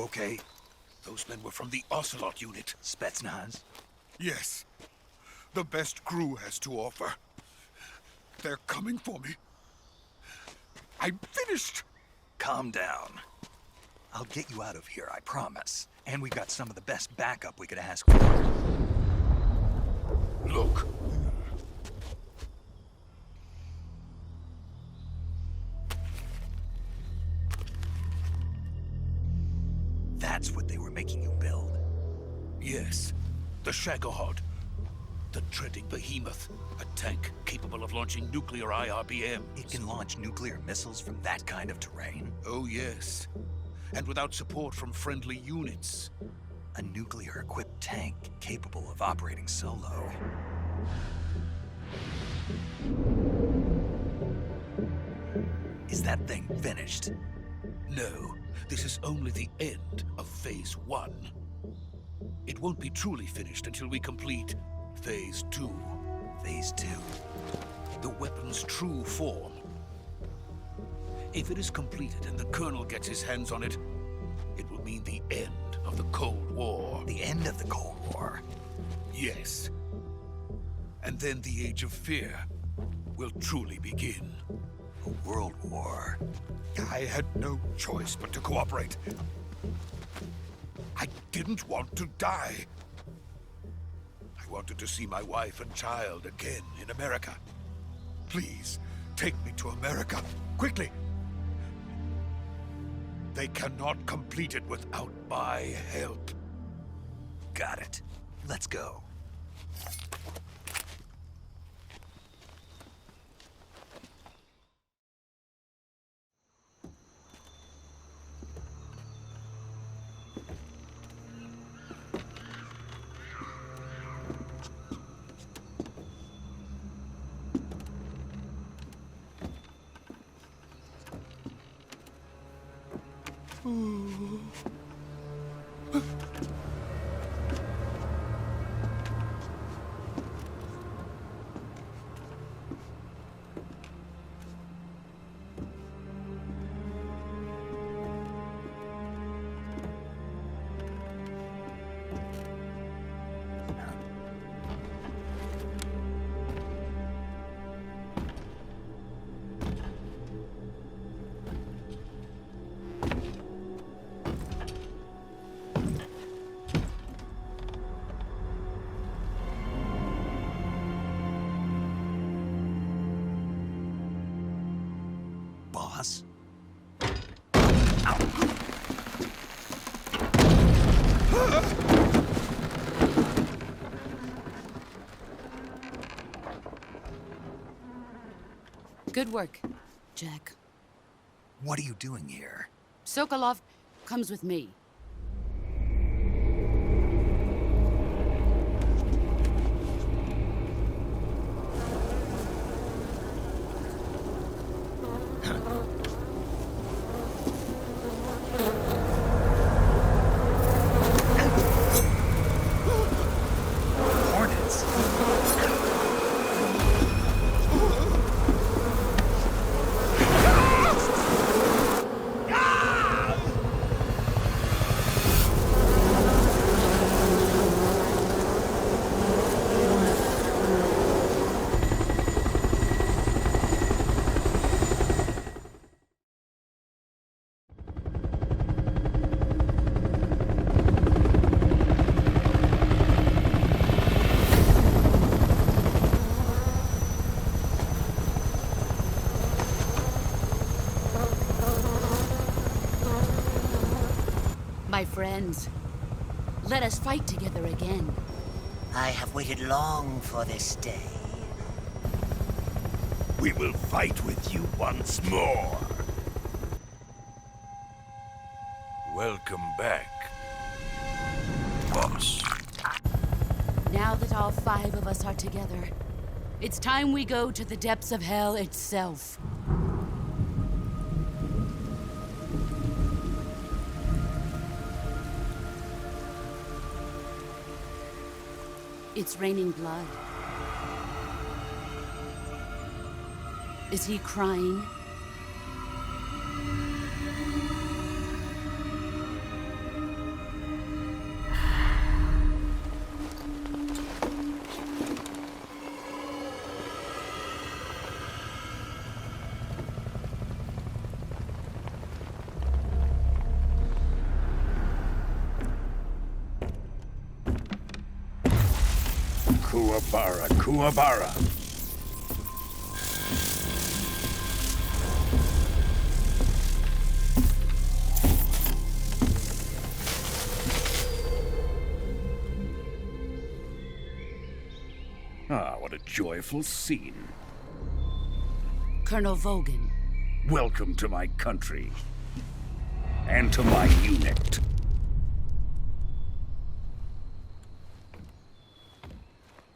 You okay? Those men were from the Ocelot unit. Spetsnaz? Yes. The best crew has to offer. They're coming for me. I'm finished. Calm down. I'll get you out of here, I promise. And we've got some of the best backup we could ask for. Look. That's what they were making you build? Yes. The Shagohod. The treading behemoth. A tank capable of launching nuclear IRBMs. It can launch nuclear missiles from that kind of terrain? Oh, yes. And without support from friendly units. A nuclear-equipped tank capable of operating solo. Is that thing finished? No, this is only the end of Phase 1. It won't be truly finished until we complete Phase 2. Phase 2? The weapon's true form. If it is completed and the Colonel gets his hands on it, it will mean the end of the Cold War. The end of the Cold War? Yes. And then the Age of Fear will truly begin. A world war? I had no choice but to cooperate. I didn't want to die. I wanted to see my wife and child again in America. Please, take me to America, quickly. They cannot complete it without my help. Got it. Let's go. Boss? Good work, Jack. What are you doing here? Sokolov comes with me. Hornets? My friends, let us fight together again. I have waited long for this day. We will fight with you once more. Welcome back, boss. Now that all 5 of us are together, it's time we go to the depths of hell itself. It's raining blood. Is he crying? Kuwabara, Kuwabara. Ah, what a joyful scene. Colonel Vogan. Welcome to my country. And to my unit.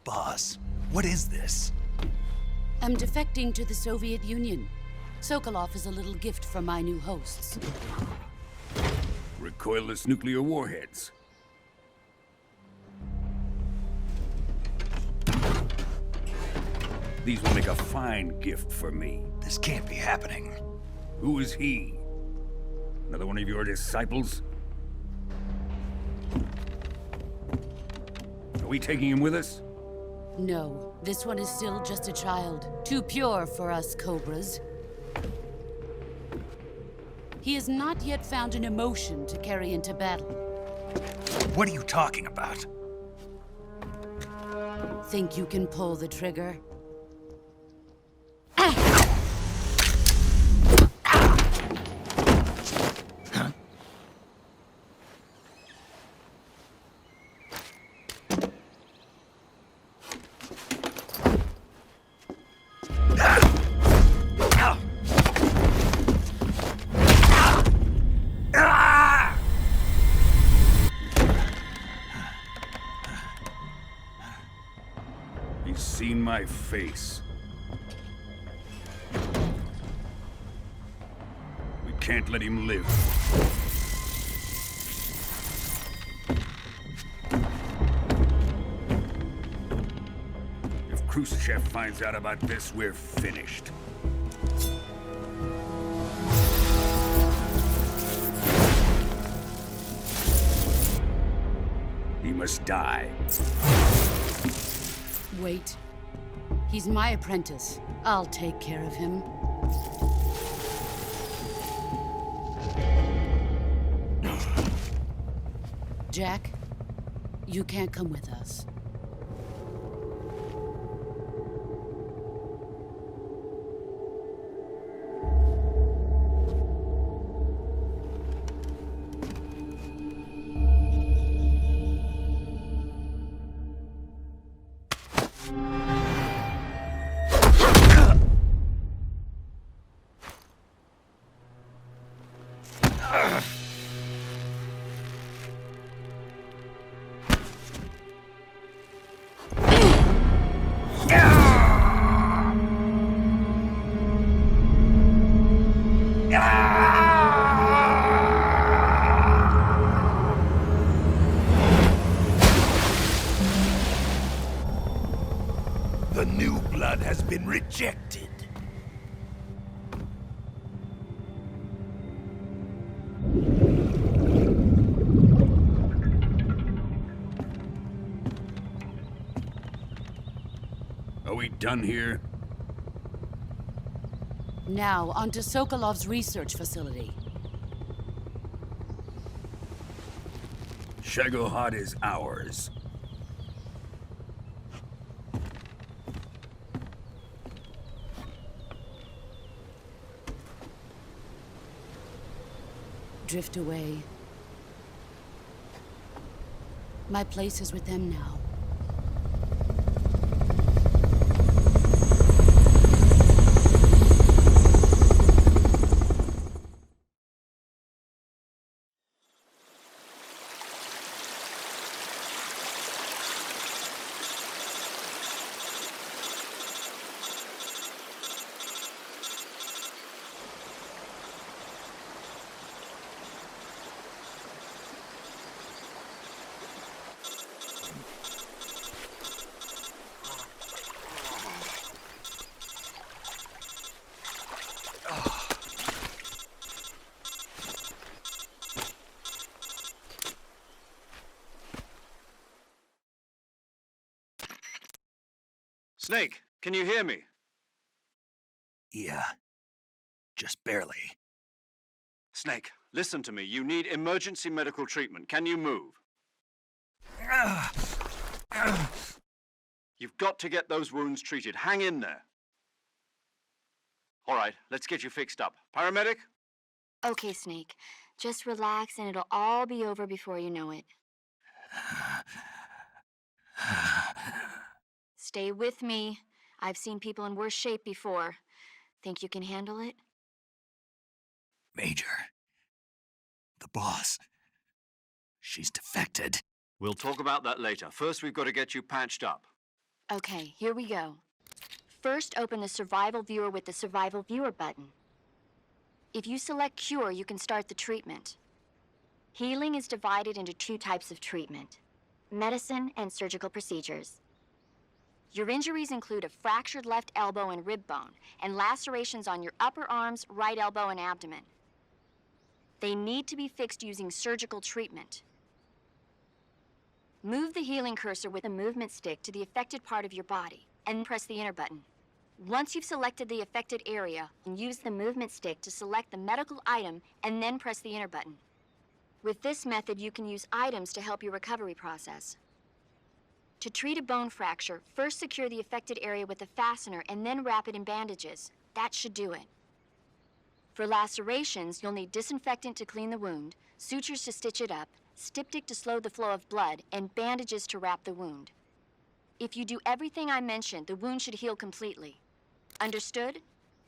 Boss, what is this? I'm defecting to the Soviet Union. Sokolov is a little gift from my new hosts. Recoilless nuclear warheads. These will make a fine gift for me. This can't be happening. Who is he? Another one of your disciples? Are we taking him with us? No, this one is still just a child. Too pure for us Cobras. He has not yet found an emotion to carry into battle. What are you talking about? Think you can pull the trigger? He's seen my face. We can't let him live. If Khrushchev finds out about this, we're finished. He must die. Wait. He's my apprentice. I'll take care of him. Jack, you can't come with us. The new blood has been rejected. Are we done here? Now, onto Sokolov's research facility. Shagohod is ours. Drift away. My place is with them now. Snake, can you hear me? Yeah. Just barely. Snake, listen to me. You need emergency medical treatment. Can you move? You've got to get those wounds treated. Hang in there. All right, let's get you fixed up. Paramedic? Okay, Snake. Just relax and it'll all be over before you know it. Stay with me. I've seen people in worse shape before. Think you can handle it? Major. The boss. She's defected. We'll talk about that later. First, we've got to get you patched up. Okay, here we go. First, open the Survival Viewer with the Survival Viewer button. If you select Cure, you can start the treatment. Healing is divided into 2 types of treatment: medicine and surgical procedures. Your injuries include a fractured left elbow and rib bone, and lacerations on your upper arms, right elbow, and abdomen. They need to be fixed using surgical treatment. Move the healing cursor with a movement stick to the affected part of your body, and press the enter button. Once you've selected the affected area, use the movement stick to select the medical item, and then press the enter button. With this method, you can use items to help your recovery process. To treat a bone fracture, first secure the affected area with a fastener and then wrap it in bandages. That should do it. For lacerations, you'll need disinfectant to clean the wound, sutures to stitch it up, styptic to slow the flow of blood, and bandages to wrap the wound. If you do everything I mentioned, the wound should heal completely. Understood?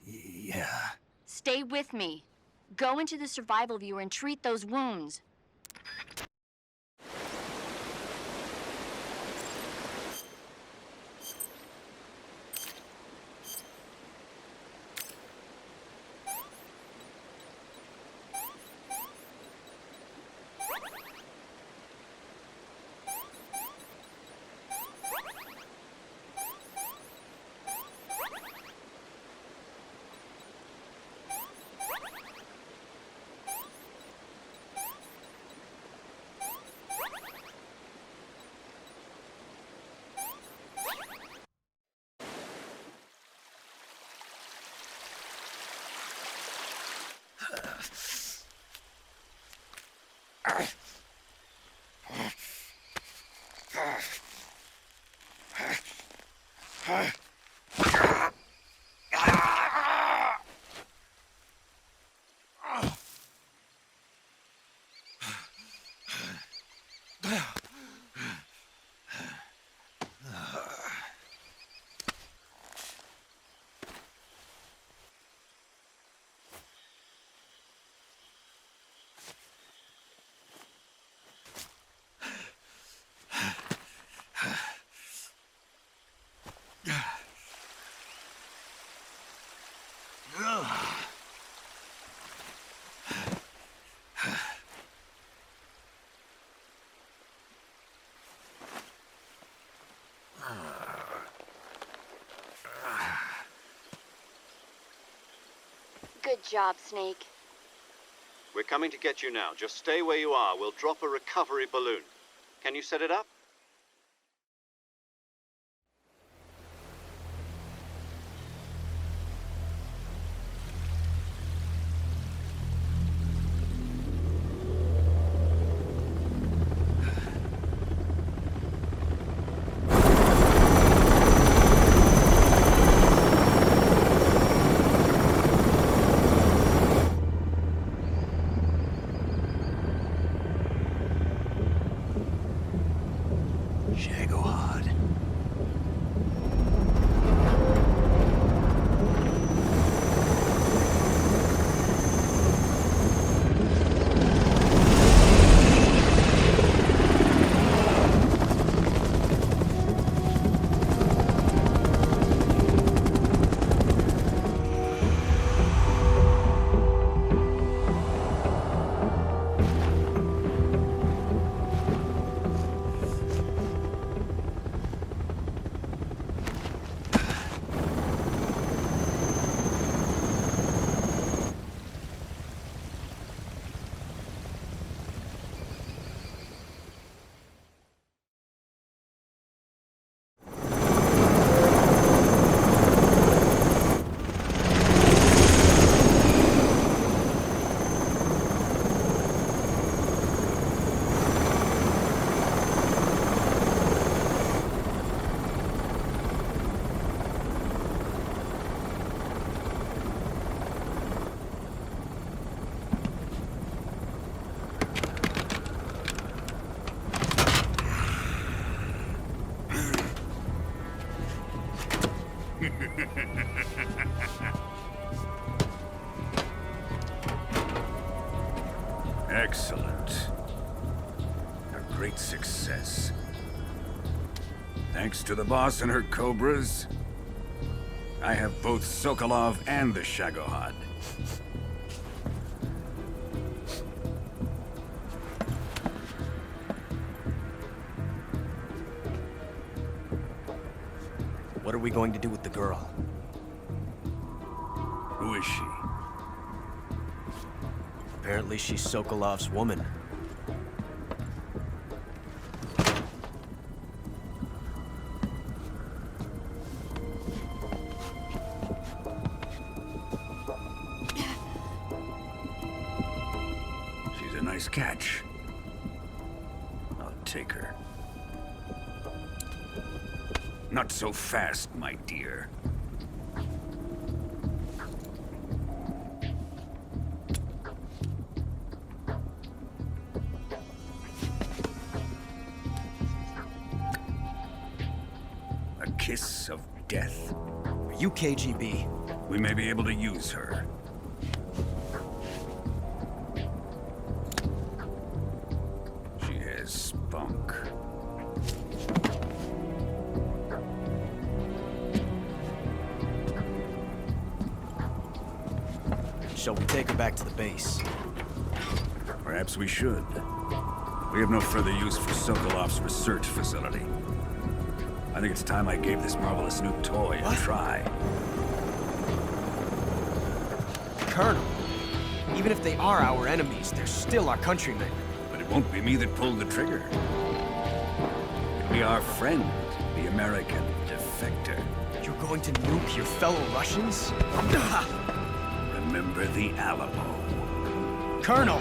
Yeah. Stay with me. Go into the Survival Viewer and treat those wounds. Good job, Snake. We're coming to get you now. Just stay where you are. We'll drop a recovery balloon. Can you set it up? Excellent. A great success. Thanks to the boss and her cobras, I have both Sokolov and the Shagohod. What are we going to do with the girl? Who is she? Apparently she's Sokolov's woman. She's a nice catch. I'll take her. Not so fast, my dear. A kiss of death. Are you KGB? We may be able to use her. She has spunk. Shall we take her back to the base? Perhaps we should. We have no further use for Sokolov's research facility. I think it's time I gave this marvelous new toy a try. Colonel, even if they are our enemies, they're still our countrymen. But it won't be me that pulled the trigger. It'll be our friend, the American defector. You're going to nuke your fellow Russians? Remember the Alamo. Colonel!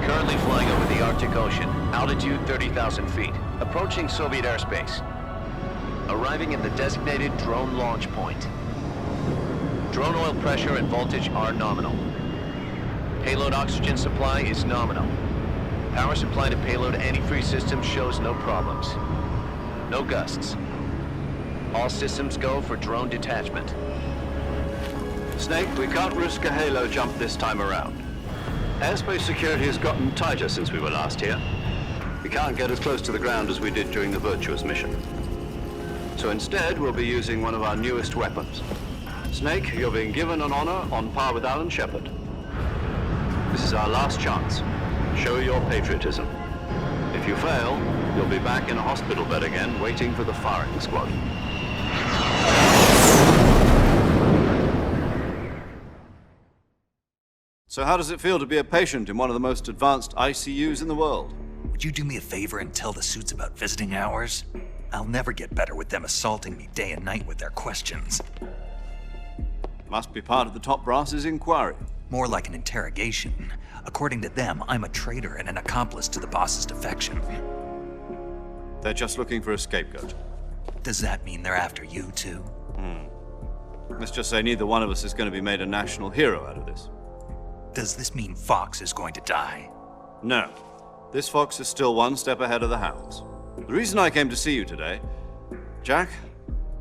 Currently flying over the Arctic Ocean, altitude 30,000 feet, approaching Soviet airspace. Arriving at the designated drone launch point. Drone oil pressure and voltage are nominal. Payload oxygen supply is nominal. Power supply to payload antifreeze system shows no problems. No gusts. All systems go for drone detachment. Snake, we can't risk a halo jump this time around. Airspace security has gotten tighter since we were last here. We can't get as close to the ground as we did during the Virtuous mission. So instead, we'll be using one of our newest weapons. Snake, you're being given an honor on par with Alan Shepard. This is our last chance. Show your patriotism. If you fail, you'll be back in a hospital bed again, waiting for the firing squad. So how does it feel to be a patient in one of the most advanced ICUs in the world? Would you do me a favor and tell the suits about visiting hours? I'll never get better with them assaulting me day and night with their questions. Must be part of the top brass's inquiry. More like an interrogation. According to them, I'm a traitor and an accomplice to the boss's defection. They're just looking for a scapegoat. Does that mean they're after you, too? Let's just say neither one of us is going to be made a national hero out of this. Does this mean Fox is going to die? No. This fox is still one step ahead of the hounds. The reason I came to see you today, Jack,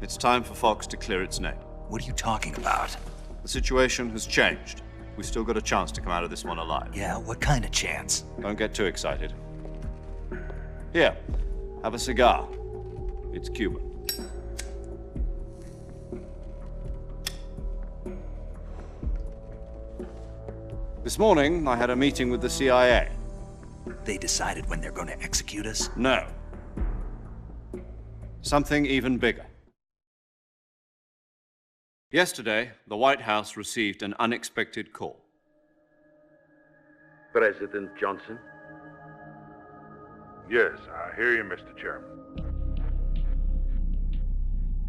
it's time for Fox to clear its name. What are you talking about? The situation has changed. We've still got a chance to come out of this one alive. Yeah, what kind of chance? Don't get too excited. Here, have a cigar. It's Cuban. This morning, I had a meeting with the CIA. They decided when they're going to execute us? No. Something even bigger. Yesterday, the White House received an unexpected call. President Johnson? Yes, I hear you, Mr. Chairman.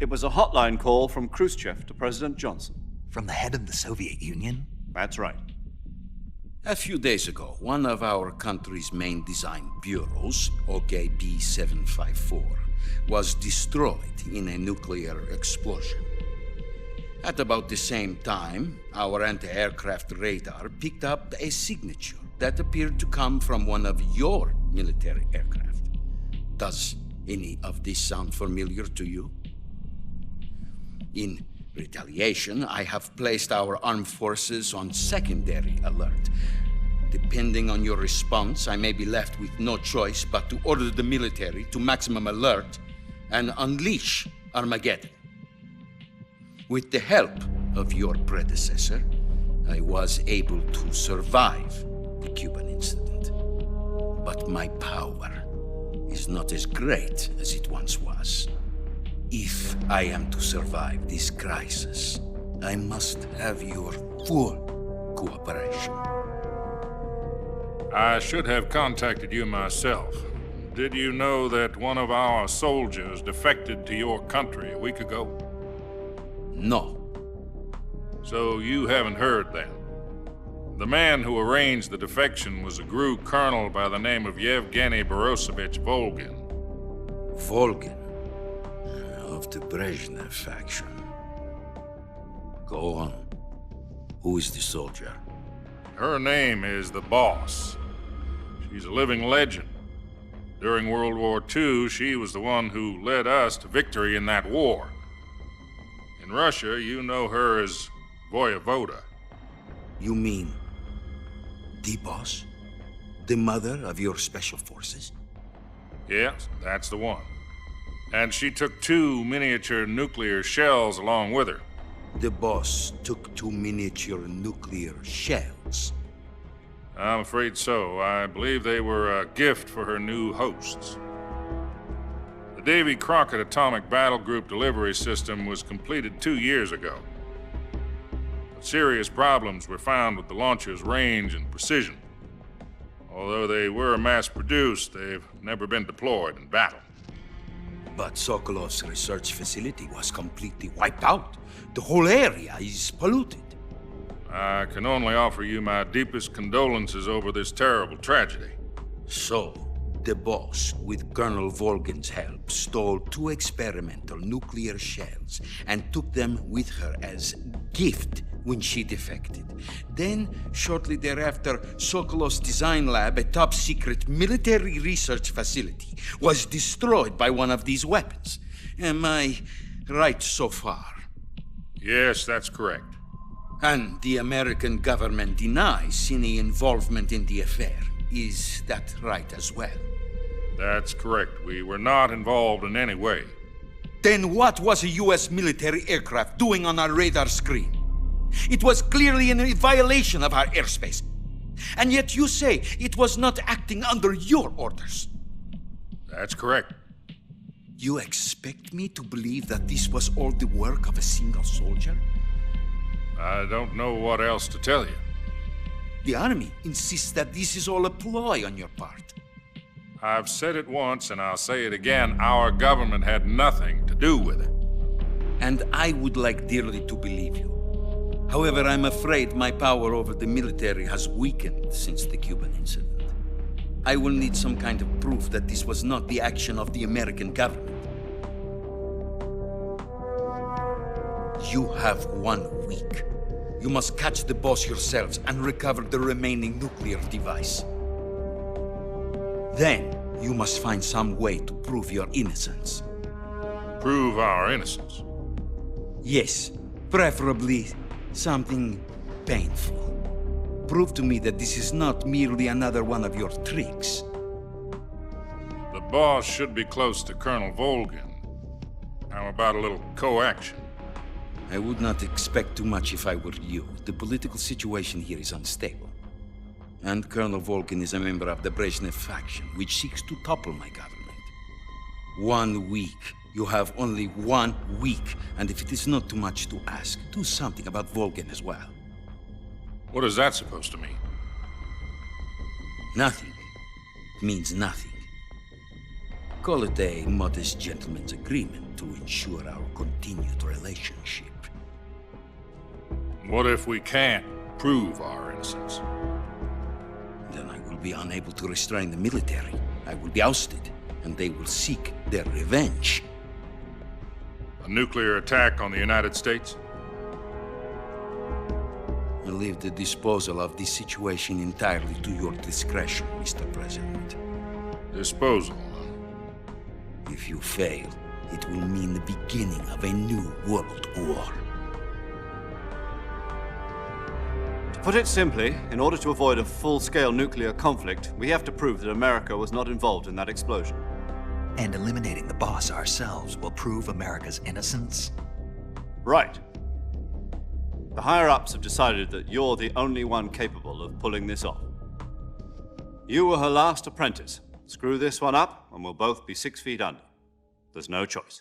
It was a hotline call from Khrushchev to President Johnson. From the head of the Soviet Union? That's right. A few days ago, one of our country's main design bureaus, OKB 754, was destroyed in a nuclear explosion. At about the same time, our anti-aircraft radar picked up a signature that appeared to come from one of your military aircraft. Does any of this sound familiar to you? In retaliation, I have placed our armed forces on secondary alert. Depending on your response, I may be left with no choice but to order the military to maximum alert and unleash Armageddon. With the help of your predecessor, I was able to survive the Cuban incident. But my power is not as great as it once was. If I am to survive this crisis, I must have your full cooperation. I should have contacted you myself. Did you know that one of our soldiers defected to your country a week ago? No. So you haven't heard then. The man who arranged the defection was a GRU colonel by the name of Yevgeny Borosovich Volgin. Volgin? Of the Brezhnev faction. Go on. Who is the soldier? Her name is the Boss. She's a living legend. During World War II, she was the one who led us to victory in that war. In Russia, you know her as Voyevoda. You mean the Boss? The mother of your special forces? Yes, that's the one. And she took 2 miniature nuclear shells along with her. The Boss took 2 miniature nuclear shells. I'm afraid so. I believe they were a gift for her new hosts. The Davy Crockett Atomic Battle Group delivery system was completed 2 years ago. But serious problems were found with the launcher's range and precision. Although they were mass-produced, they've never been deployed in battle. But Sokolov's research facility was completely wiped out. The whole area is polluted. I can only offer you my deepest condolences over this terrible tragedy. So, the Boss, with Colonel Volgin's help, stole 2 experimental nuclear shells and took them with her as gift when she defected. Then, shortly thereafter, Sokolov's design lab, a top-secret military research facility, was destroyed by one of these weapons. Am I right so far? Yes, that's correct. And the American government denies any involvement in the affair. Is that right as well? That's correct. We were not involved in any way. Then what was a U.S. military aircraft doing on our radar screen? It was clearly in violation of our airspace. And yet you say it was not acting under your orders. That's correct. You expect me to believe that this was all the work of a single soldier? I don't know what else to tell you. The Army insists that this is all a ploy on your part. I've said it once and I'll say it again. Our government had nothing to do with it. And I would like dearly to believe you. However, I'm afraid my power over the military has weakened since the Cuban incident. I will need some kind of proof that this was not the action of the American government. You have 1 week. You must catch the boss yourselves and recover the remaining nuclear device. Then, you must find some way to prove your innocence. Prove our innocence. Yes, preferably something painful. Prove to me that this is not merely another one of your tricks. The boss should be close to Colonel Volgin. How about a little co-action? I would not expect too much if I were you. The political situation here is unstable. And Colonel Volgin is a member of the Brezhnev faction, which seeks to topple my government. 1 week. You have only 1 week, and if it is not too much to ask, do something about Volgin as well. What is that supposed to mean? Nothing. It means nothing. Call it a modest gentleman's agreement to ensure our continued relationship. What if we can't prove our innocence? Then I will be unable to restrain the military. I will be ousted, and they will seek their revenge. A nuclear attack on the United States? I leave the disposal of this situation entirely to your discretion, Mr. President. Disposal, huh? If you fail, it will mean the beginning of a new world war. To put it simply, in order to avoid a full-scale nuclear conflict, we have to prove that America was not involved in that explosion. And eliminating the boss ourselves will prove America's innocence? Right. The higher-ups have decided that you're the only one capable of pulling this off. You were her last apprentice. Screw this one up, and we'll both be 6 feet under. There's no choice.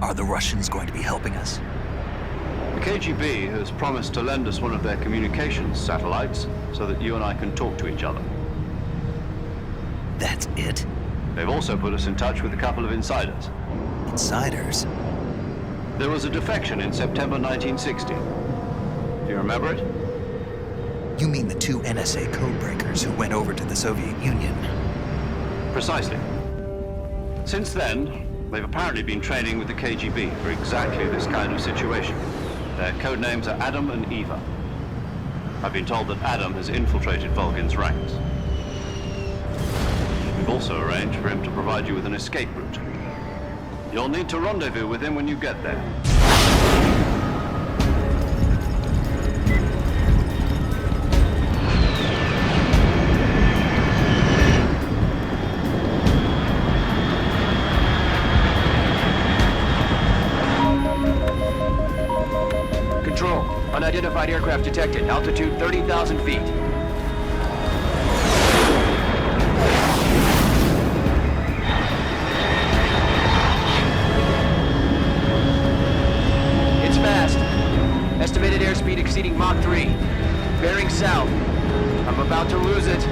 Are the Russians going to be helping us? The KGB has promised to lend us one of their communications satellites so that you and I can talk to each other. That's it? They've also put us in touch with a couple of insiders. Insiders? There was a defection in September 1960. Do you remember it? You mean the 2 NSA codebreakers who went over to the Soviet Union? Precisely. Since then, they've apparently been training with the KGB for exactly this kind of situation. Their code names are Adam and Eva. I've been told that Adam has infiltrated Volgin's ranks. We've also arranged for him to provide you with an escape route. You'll need to rendezvous with him when you get there. Control. Unidentified aircraft detected. Altitude 30,000 feet. It's fast. Estimated airspeed exceeding Mach 3. Bearing south. I'm about to lose it.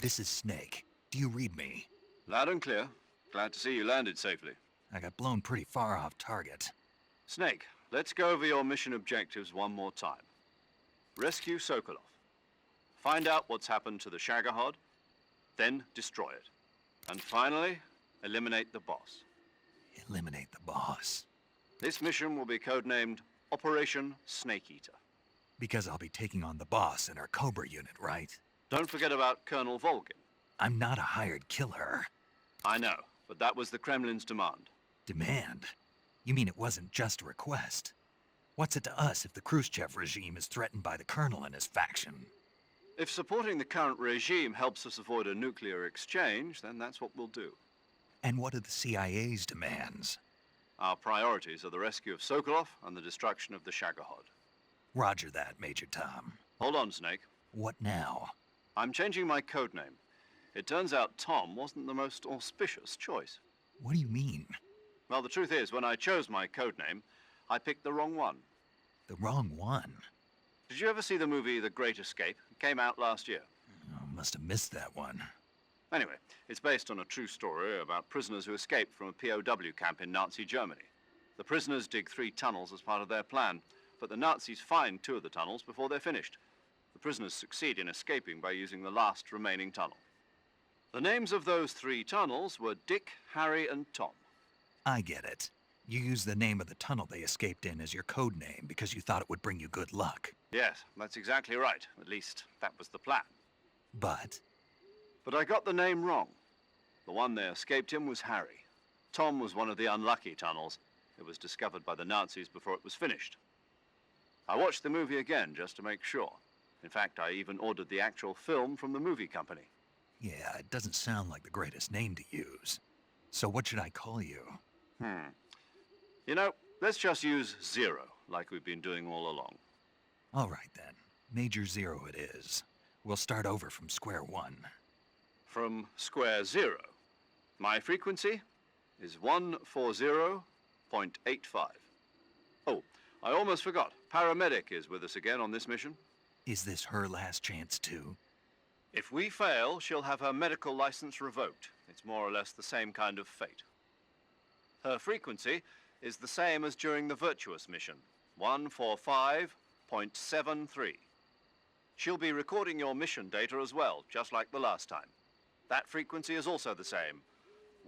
This is Snake. Do you read me? Loud and clear. Glad to see you landed safely. I got blown pretty far off target. Snake, let's go over your mission objectives one more time. rescue Sokolov. Find out what's happened to the Shagohod, then destroy it. And finally, eliminate the boss. Eliminate the boss. This mission will be codenamed Operation Snake Eater. Because I'll be taking on the boss in our Cobra unit, right? Don't forget about Colonel Volgin. I'm not a hired killer. I know, but that was the Kremlin's demand. Demand? You mean it wasn't just a request? What's it to us if the Khrushchev regime is threatened by the Colonel and his faction? If supporting the current regime helps us avoid a nuclear exchange, then that's what we'll do. And what are the CIA's demands? Our priorities are the rescue of Sokolov and the destruction of the Shagohod. Roger that, Major Tom. Hold on, Snake. What now? I'm changing my codename. It turns out Tom wasn't the most auspicious choice. What do you mean? Well, the truth is, when I chose my codename, I picked the wrong one. The wrong one? Did you ever see the movie The Great Escape? It came out last year. Oh, must have missed that one. Anyway, it's based on a true story about prisoners who escaped from a POW camp in Nazi Germany. The prisoners dig 3 tunnels as part of their plan, but the Nazis find 2 of the tunnels before they're finished. The prisoners succeed in escaping by using the last remaining tunnel. The names of those 3 tunnels were Dick, Harry, and Tom. I get it. You used the name of the tunnel they escaped in as your code name because you thought it would bring you good luck. Yes, that's exactly right. At least, that was the plan. But But I got the name wrong. The one they escaped in was Harry. Tom was one of the unlucky tunnels. It was discovered by the Nazis before it was finished. I watched the movie again just to make sure. In fact, I even ordered the actual film from the movie company. yeah, it doesn't sound like the greatest name to use. So what should I call you? You know, let's just use Zero, like we've been doing all along. All right then. Major Zero it is. We'll start over from square one. From square 0. My frequency is 140.85. Oh, I almost forgot. Paramedic is with us again on this mission. Is this her last chance too? If we fail, she'll have her medical license revoked. It's more or less the same kind of fate. Her frequency is the same as during the Virtuous mission, 145.73. She'll be recording your mission data as well, just like the last time. That frequency is also the same,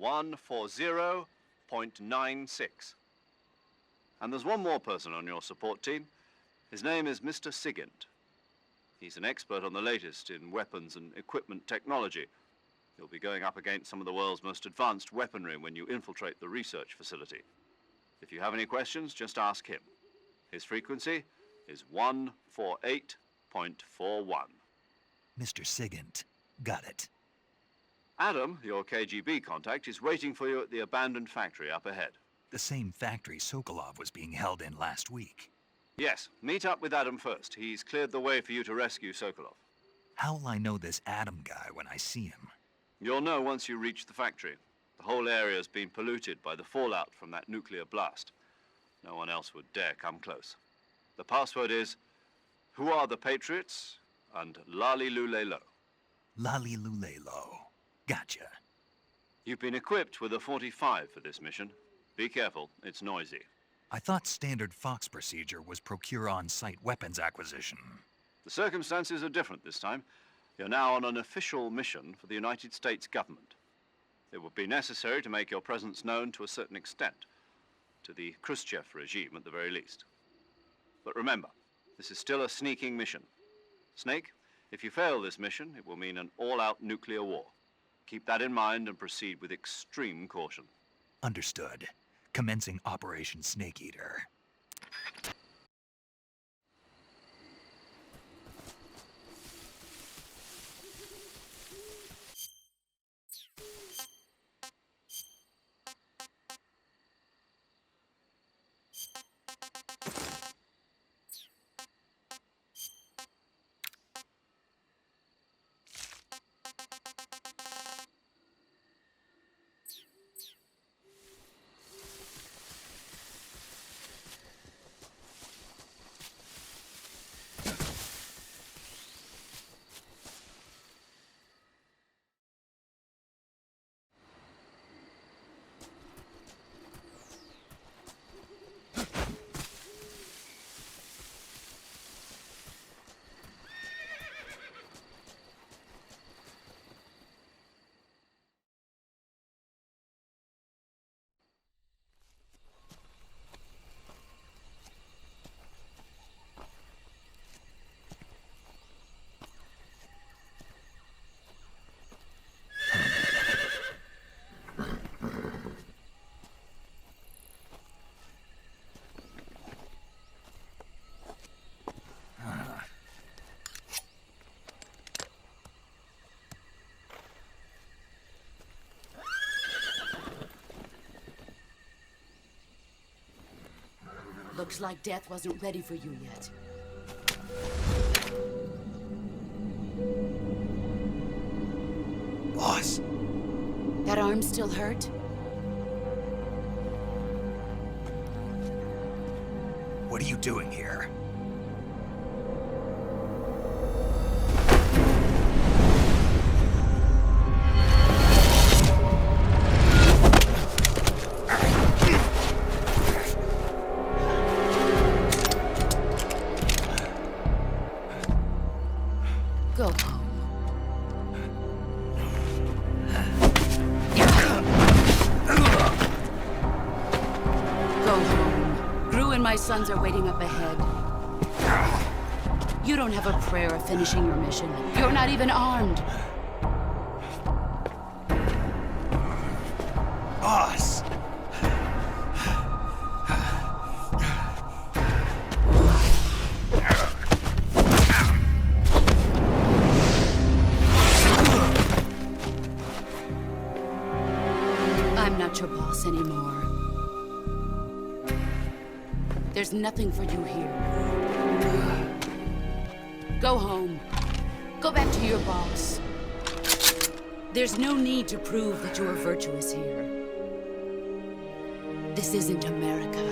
140.96. And there's one more person on your support team. His name is Mr. Sigint. He's an expert on the latest in weapons and equipment technology. You'll be going up against some of the world's most advanced weaponry when you infiltrate the research facility. If you have any questions, just ask him. His frequency is 148.41. Mr. Sigint. Got it. Adam, your KGB contact, is waiting for you at the abandoned factory up ahead. The same factory Sokolov was being held in last week. Yes, meet up with Adam first. He's cleared the way for you to rescue Sokolov. How will I know this Adam guy when I see him? You'll know once you reach the factory. The whole area's been polluted by the fallout from that nuclear blast. No one else would dare come close. The password is, "Who are the Patriots?" and Lali Lulelo. Lali Lulelo. Gotcha. You've been equipped with a 45 for this mission. Be careful, it's noisy. I thought standard Fox procedure was procure on-site weapons acquisition. The circumstances are different this time. You're now on an official mission for the United States government. It would be necessary to make your presence known to a certain extent, to the Khrushchev regime at the very least. But remember, this is still a sneaking mission. Snake, if you fail this mission, it will mean an all-out nuclear war. Keep that in mind and proceed with extreme caution. Understood. Commencing Operation Snake Eater. Looks like death wasn't ready for you yet. Boss, That arm still hurt? what are you doing here? Go home. Go home. Gru and my sons are waiting up ahead. You don't have a prayer of finishing your mission. You're not even armed. Boss! I'm not your boss anymore. There's nothing for you here. Go home. Go back to your boss. There's no need to prove that you are virtuous here. This isn't America.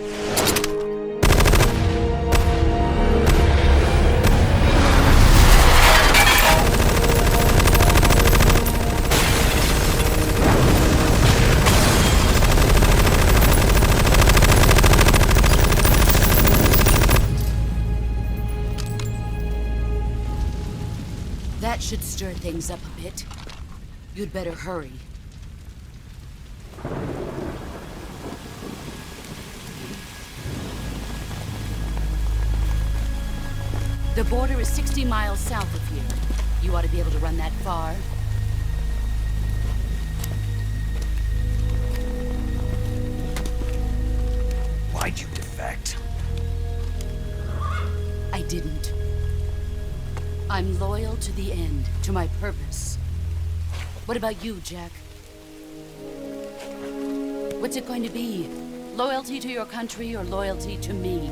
That should stir things up a bit. You'd better hurry. The border is 60 miles south of here. You ought to be able to run that far. Why'd you defect? I didn't. I'm loyal to the end, to my purpose. What about you, Jack? What's it going to be? Loyalty to your country or loyalty to me?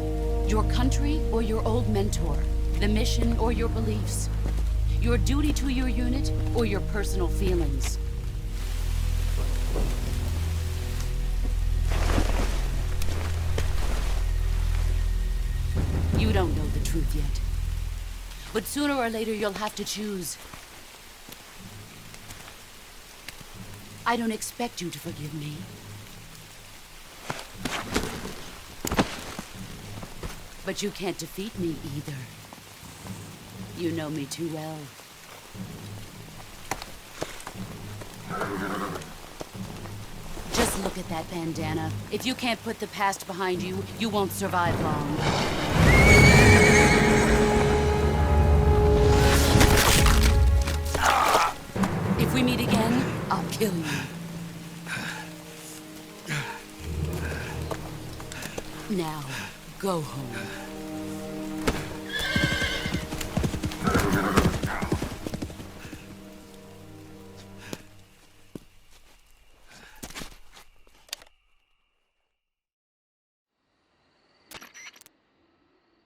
Your country or your old mentor? The mission or your beliefs? Your duty to your unit or your personal feelings? You don't know the truth yet. But sooner or later, you'll have to choose. I don't expect you to forgive me. But you can't defeat me either. You know me too well. Just look at that bandana. If you can't put the past behind you, you won't survive long. If we meet again, I'll kill you. Now, go home.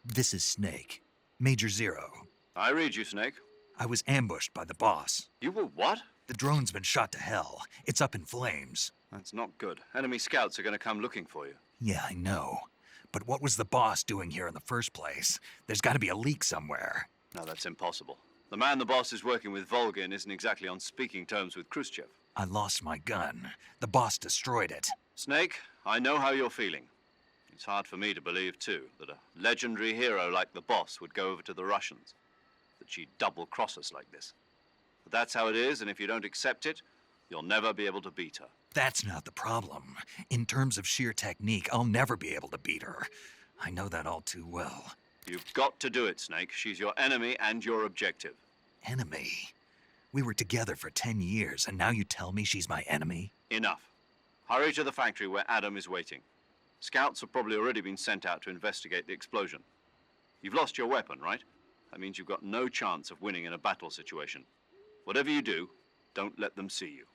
This is Snake. Major Zero. I read you, Snake. I was ambushed by the boss. You were what? The drone's been shot to hell. It's up in flames. That's not good. Enemy scouts are going to come looking for you. Yeah, I know. But what was the boss doing here in the first place? There's got to be a leak somewhere. No, that's impossible. The man the boss is working with, Volgin, isn't exactly on speaking terms with Khrushchev. I lost my gun. The boss destroyed it. Snake, I know how you're feeling. It's hard for me to believe, too, that a legendary hero like the boss would go over to the Russians. That she'd double-cross us like this. But that's how it is, and if you don't accept it, you'll never be able to beat her. That's not the problem. In terms of sheer technique, I'll never be able to beat her. I know that all too well. You've got to do it, Snake. She's your enemy and your objective. Enemy? We were together for 10 years, and now you tell me she's my enemy? Enough. Hurry to the factory where Adam is waiting. Scouts have probably already been sent out to investigate the explosion. You've lost your weapon, right? That means you've got no chance of winning in a battle situation. Whatever you do, don't let them see you.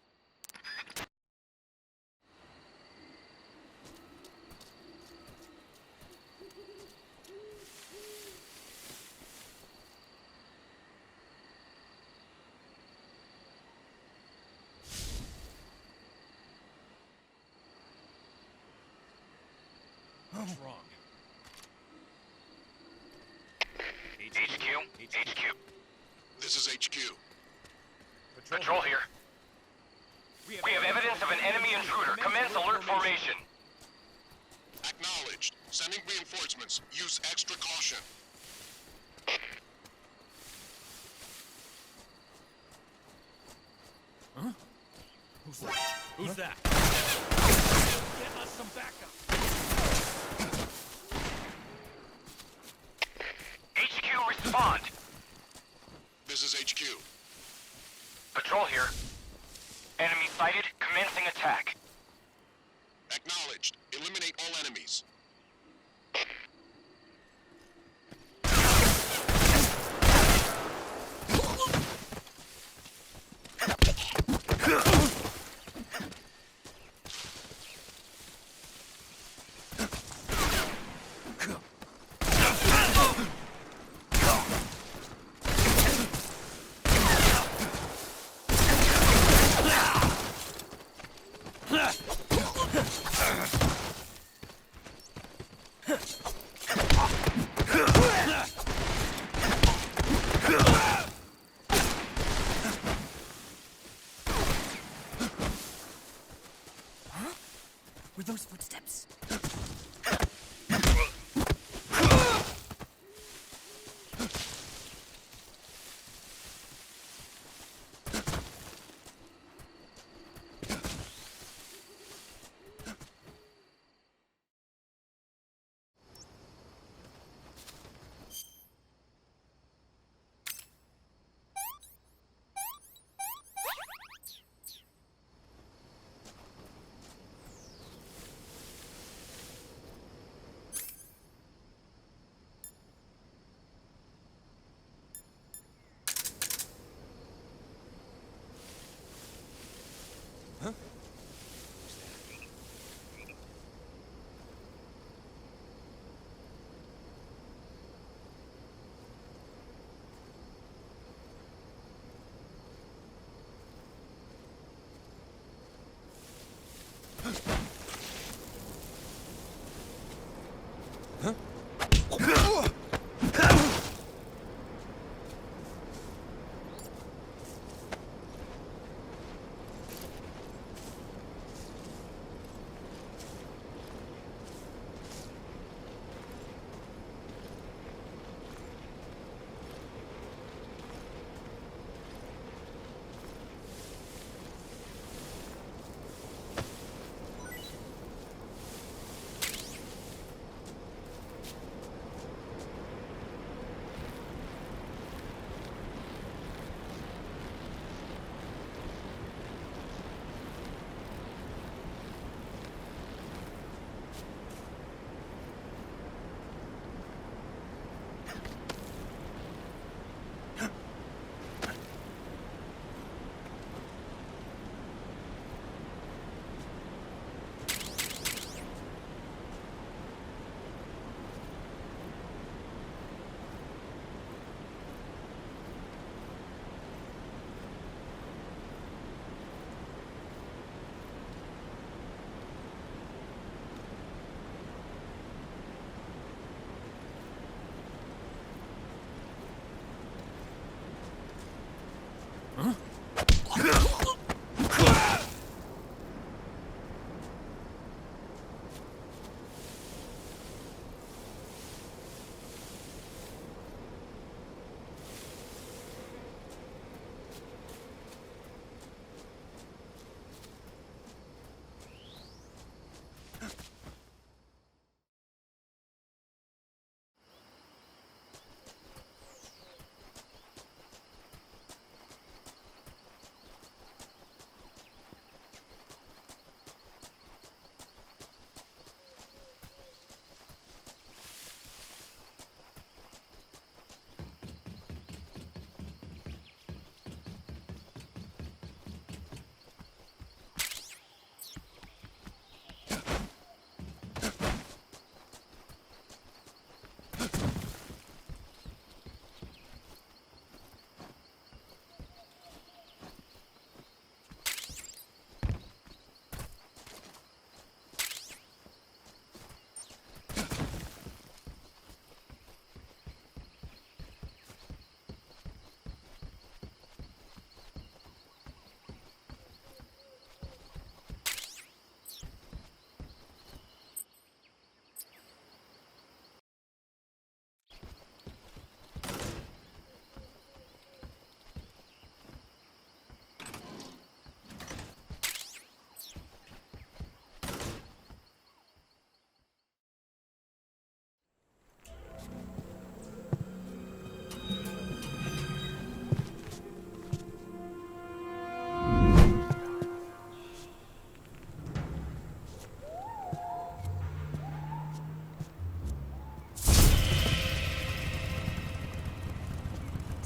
What's wrong? HQ. This is HQ. Patrol here. We have evidence of an enemy intruder. Commence alert formation. Acknowledged. Sending reinforcements. Use extra caution. Huh? Who's that? Who's that? Get us some backup. HQ, respond. This is HQ. Patrol here. Enemy sighted. Commencing attack. Acknowledged. Eliminate all enemies. Were those footsteps?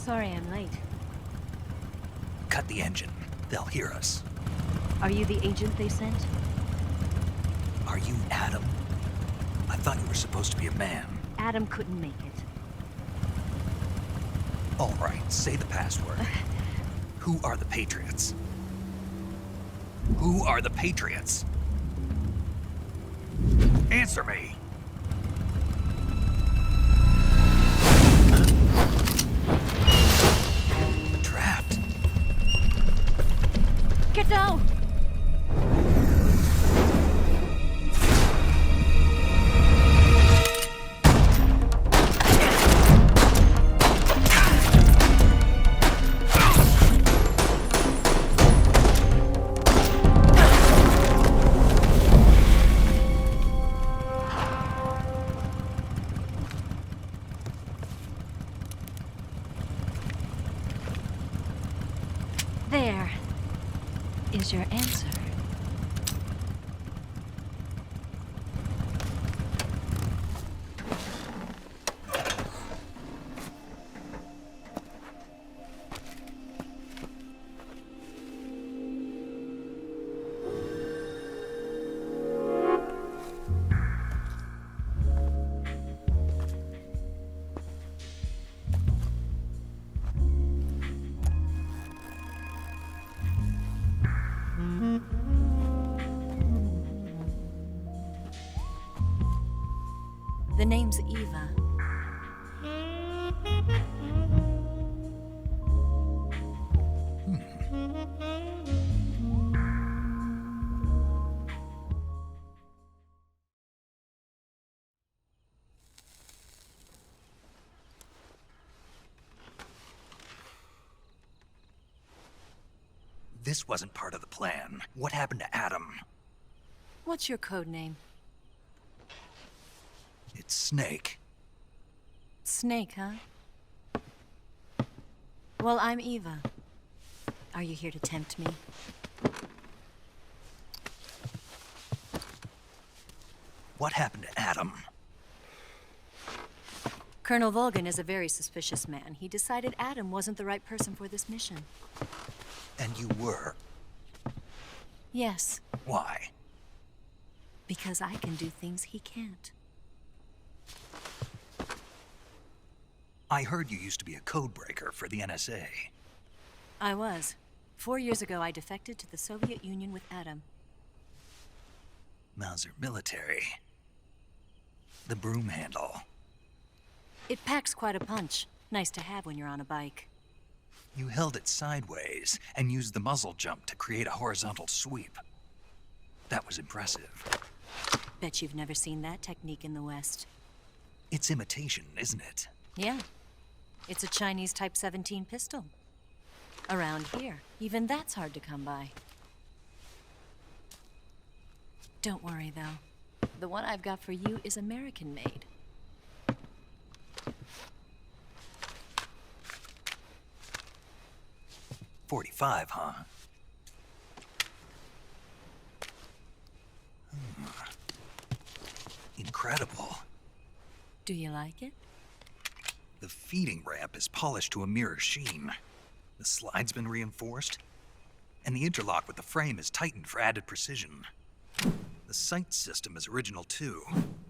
Sorry I'm late. Cut the engine. They'll hear us. Are you the agent they sent? Are you Adam? I thought you were supposed to be a man. Adam couldn't make it. All right, say the password. Who are the Patriots? Who are the Patriots? Answer me! Trapped. Get down! There is your answer. The name's Eva. This wasn't part of the plan. What happened to Adam? What's your code name? It's Snake. Snake, huh? Well, I'm Eva. Are you here to tempt me? What happened to Adam? Colonel Volgin is a very suspicious man. He decided Adam wasn't the right person for this mission. And you were? Yes. Why? Because I can do things he can't. I heard you used to be a codebreaker for the NSA. I was. 4 years ago, I defected to the Soviet Union with Adam. Mauser military. The broom handle. It packs quite a punch. Nice to have when you're on a bike. You held it sideways and used the muzzle jump to create a horizontal sweep. That was impressive. Bet you've never seen that technique in the West. It's imitation, isn't it? Yeah. It's a Chinese Type 17 pistol. Around here, even that's hard to come by. Don't worry, though. The one I've got for you is American-made. .45, huh? Incredible. Do you like it? The feeding ramp is polished to a mirror sheen. The slide's been reinforced, and the interlock with the frame is tightened for added precision. The sight system is original too.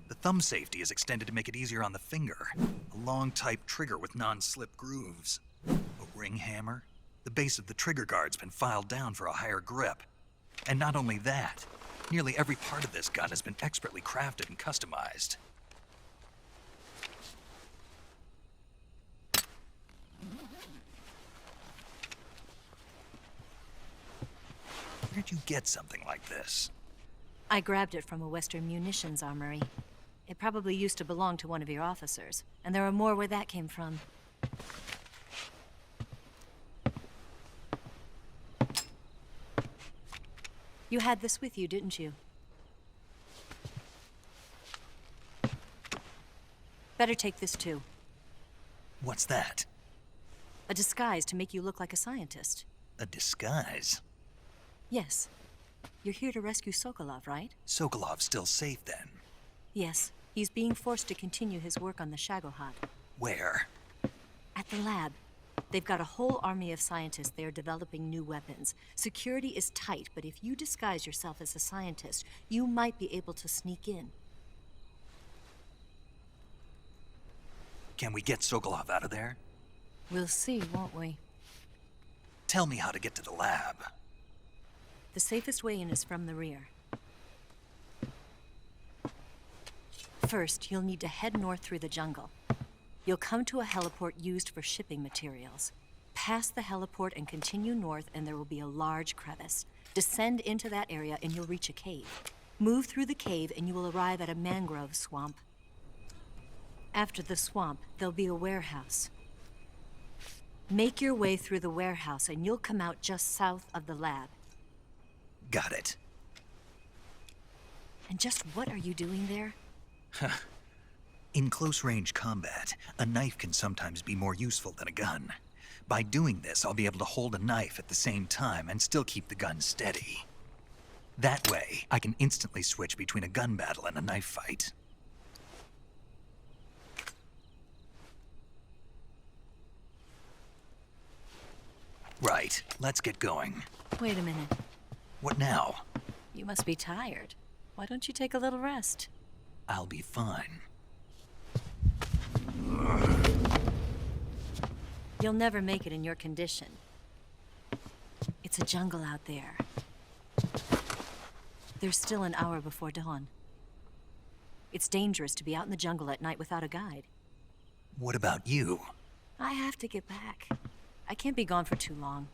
The thumb safety is extended to make it easier on the finger. A long type trigger with non-slip grooves. A ring hammer. The base of the trigger guard's been filed down for a higher grip. And not only that, nearly every part of this gun has been expertly crafted and customized. Where'd you get something like this? I grabbed it from a Western munitions armory. It probably used to belong to one of your officers, and there are more where that came from. You had this with you, didn't you? Better take this too. What's that? A disguise to make you look like a scientist. A disguise? Yes. You're here to rescue Sokolov, right? Sokolov's still safe then? Yes. He's being forced to continue his work on the Shagohod. Where? At the lab. They've got a whole army of scientists there developing new weapons. Security is tight, but if you disguise yourself as a scientist, you might be able to sneak in. Can we get Sokolov out of there? We'll see, won't we? Tell me how to get to the lab. The safest way in is from the rear. First, you'll need to head north through the jungle. You'll come to a heliport used for shipping materials. Pass the heliport and continue north, and there will be a large crevice. Descend into that area, and you'll reach a cave. Move through the cave, and you will arrive at a mangrove swamp. After the swamp, there'll be a warehouse. Make your way through the warehouse, and you'll come out just south of the lab. Got it. And just what are you doing there? In close-range combat, a knife can sometimes be more useful than a gun. By doing this, I'll be able to hold a knife at the same time and still keep the gun steady. That way, I can instantly switch between a gun battle and a knife fight. Right, let's get going. Wait a minute. What now? You must be tired. Why don't you take a little rest? I'll be fine. You'll never make it in your condition. It's a jungle out there. There's still an hour before dawn. It's dangerous to be out in the jungle at night without a guide. What about you? I have to get back. I can't be gone for too long.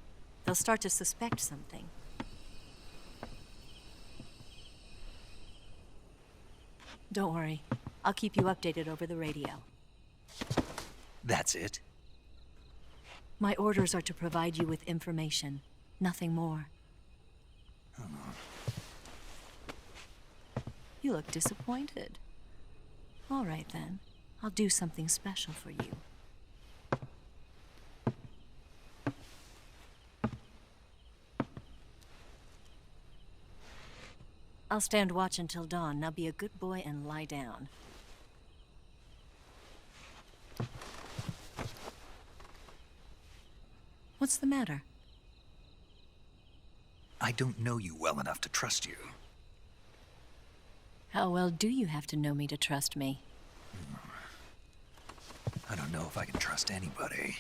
They'll start to suspect something. Don't worry. I'll keep you updated over the radio. That's it? My orders are to provide you with information, nothing more. You look disappointed. All right then. I'll do something special for you. I'll stand watch until dawn. Now be a good boy and lie down. What's the matter? I don't know you well enough to trust you. How well do you have to know me to trust me? I don't know if I can trust anybody.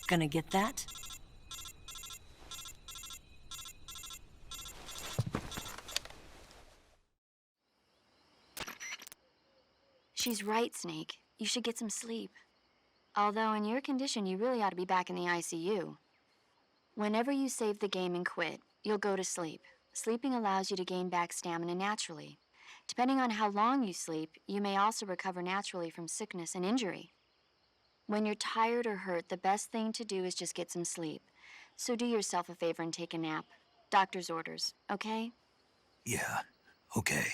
Gonna get that? She's right, Snake. You should get some sleep. Although in your condition, you really ought to be back in the ICU. Whenever you save the game and quit, you'll go to sleep. Sleeping allows you to gain back stamina naturally. Depending on how long you sleep, you may also recover naturally from sickness and injury. When you're tired or hurt, the best thing to do is just get some sleep. So do yourself a favor and take a nap. Doctor's orders, okay? Yeah, okay.